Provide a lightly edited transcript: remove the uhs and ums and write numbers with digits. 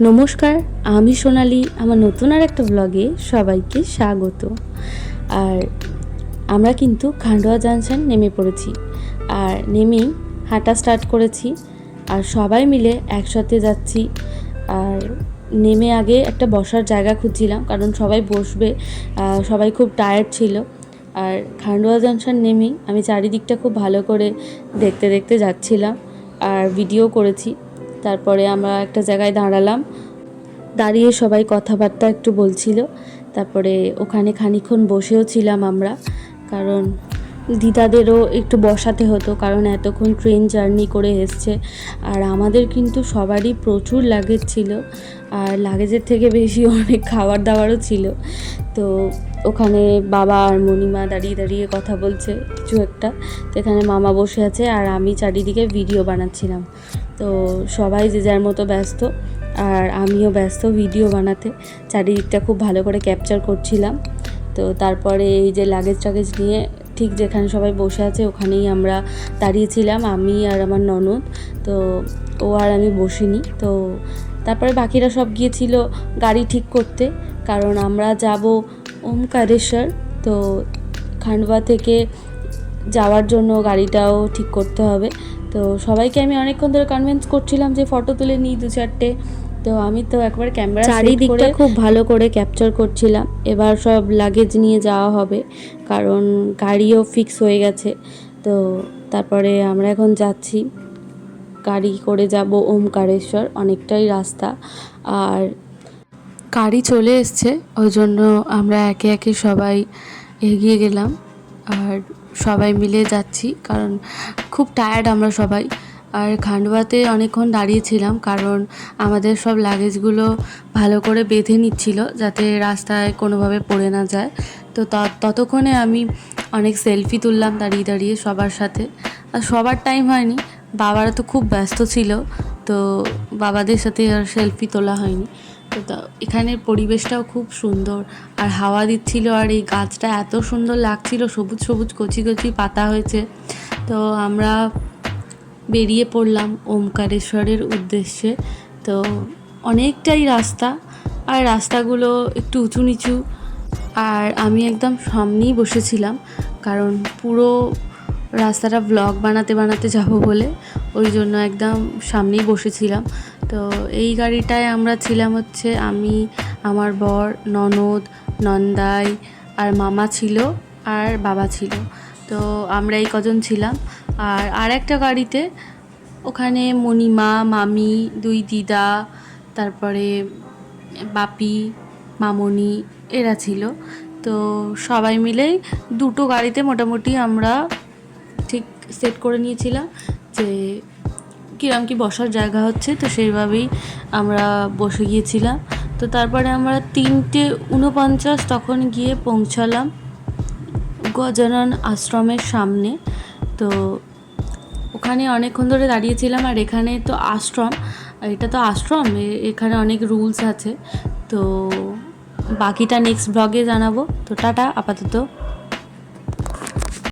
নমস্কার, আমি সোনালি। আমার নতুন আর একটা ব্লগে সবাইকে স্বাগত। আর আমরা কিন্তু খান্ডোয়া জাংশন নেমে পড়েছি, আর নেমেই হাঁটা স্টার্ট করেছি, আর সবাই মিলে একসাথে যাচ্ছি। আর নেমে আগে একটা বসার জায়গা খুঁজছিলাম, কারণ সবাই বসবে, সবাই খুব টায়ার্ড ছিল। আর খান্ডোয়া জাংশন নেমেই আমি চারিদিকটা খুব ভালো করে দেখতে দেখতে যাচ্ছিলাম আর ভিডিও করেছি। তারপরে আমরা একটা জায়গায় দাঁড়ালাম, দাঁড়িয়ে সবাই কথাবার্তা একটু বলছিল। তারপরে ওখানে খানিকক্ষণ বসেও ছিলাম আমরা, কারণ দিদাদেরও একটু বসাতে হতো, কারণ এতক্ষণ ট্রেন জার্নি করে এসছে। আর আমাদের কিন্তু সবারই প্রচুর লাগেজ ছিল, আর লাগেজের থেকে বেশি অনেক খাবার দাবারও ছিল। তো ওখানে বাবা আর মণিমা দাঁড়িয়ে দাঁড়িয়ে কথা বলছে কিছু একটা। তো এখানে মামা বসে আছে, আর আমি চারিদিকে ভিডিও বানাচ্ছিলাম। তো সবাই যে যার মতো ব্যস্ত, আর আমিও ব্যস্ত ভিডিও বানাতে, চারিদিকটা খুব ভালো করে ক্যাপচার করছিলাম। তো তারপরে এই যে লাগেজ টাগেজ নিয়ে ঠিক যেখানে সবাই বসে আছে ওখানেই আমরা দাঁড়িয়েছিলাম, আমি আর আমার ননদ। তো ও আর আমি বসিনি। তো তারপরে বাকিরা সব গিয়েছিল গাড়ি ঠিক করতে, কারণ আমরা যাব ওমকারেশ্বর। তো খান্ডবা থেকে যাওয়ার জন্য গাড়িটাও ঠিক করতে হবে। তো সবাইকে আমি অনেকক্ষণ ধরে কনভিন্স করছিলাম যে ফটো তুলে নিই দু চারটে। তো আমি তো একবার ক্যামেরা চারিদিকটা খুব ভালো করে ক্যাপচার করছিলাম। এবার সব লাগেজ নিয়ে যাওয়া হবে, কারণ গাড়িও ফিক্স হয়ে গেছে। তো তারপরে আমরা এখন যাচ্ছি, গাড়ি করে যাব ওমকারেশ্বর, অনেকটাই রাস্তা। আর গাড়ি চলে এসছে, ওই জন্য আমরা একে একে সবাই এগিয়ে গেলাম, আর সবাই মিলে যাচ্ছি, কারণ খুব টায়ার্ড আমরা সবাই। আর খান্ডোয়াতে অনেকক্ষণ দাঁড়িয়েছিলাম, কারণ আমাদের সব লাগেজগুলো ভালো করে বেঁধে নিচ্ছিল, যাতে রাস্তায় কোনোভাবে পড়ে না যায়। তো ততক্ষণে আমি অনেক সেলফি তুললাম দাঁড়িয়ে দাঁড়িয়ে সবার সাথে। আর সবার টাইম হয়নি, বাবারা তো খুব ব্যস্ত ছিল, তো বাবাদের সাথে আর সেলফি তোলা হয়নি। তো এখানের পরিবেশটাও খুব সুন্দর, আর হাওয়া দিচ্ছিল, আর এই গাছটা এত সুন্দর লাগছিল, সবুজ সবুজ কচি কচি পাতা হয়েছে। তো আমরা বেরিয়ে পড়লাম ওমকারেশ্বরের উদ্দেশ্যে। তো অনেকটাই রাস্তা, আর রাস্তাগুলো একটু উঁচু নিচু, আর আমি একদম সামনেই বসেছিলাম, কারণ পুরো রাস্তাটা ব্লগ বানাতে বানাতে যাব বলে, ওই জন্য একদম সামনেই বসেছিলাম। তো এই গাড়িটায় আমরা ছিলাম হচ্ছে আমি, আমার বর, ননদ, নন্দাই, আর মামা ছিল, আর বাবা ছিল। তো আমরা এই কজন ছিলাম। আর একটা গাড়িতে ওখানে মণিমা, মামি, দুই দিদা, তারপরে বাপি, মামনি, এরা ছিল। তো সবাই মিলেই দুটো গাড়িতে মোটামুটি আমরা ঠিক সেট করে নিয়েছিলাম যে কিরম কি বসার জায়গা হচ্ছে, তো সেইভাবেই আমরা বসে গিয়েছিলাম। তো তারপরে আমরা 3:49 তখন গিয়ে পৌঁছালাম গজানন আশ্রমের সামনে। তো ওখানে অনেকক্ষণ ধরে দাঁড়িয়েছিলাম, আর এখানে তো আশ্রম, এটা তো আশ্রম, এখানে অনেক রুলস আছে। তো বাকিটা নেক্সট ব্লগে জানাবো। তো টাটা আপাতত।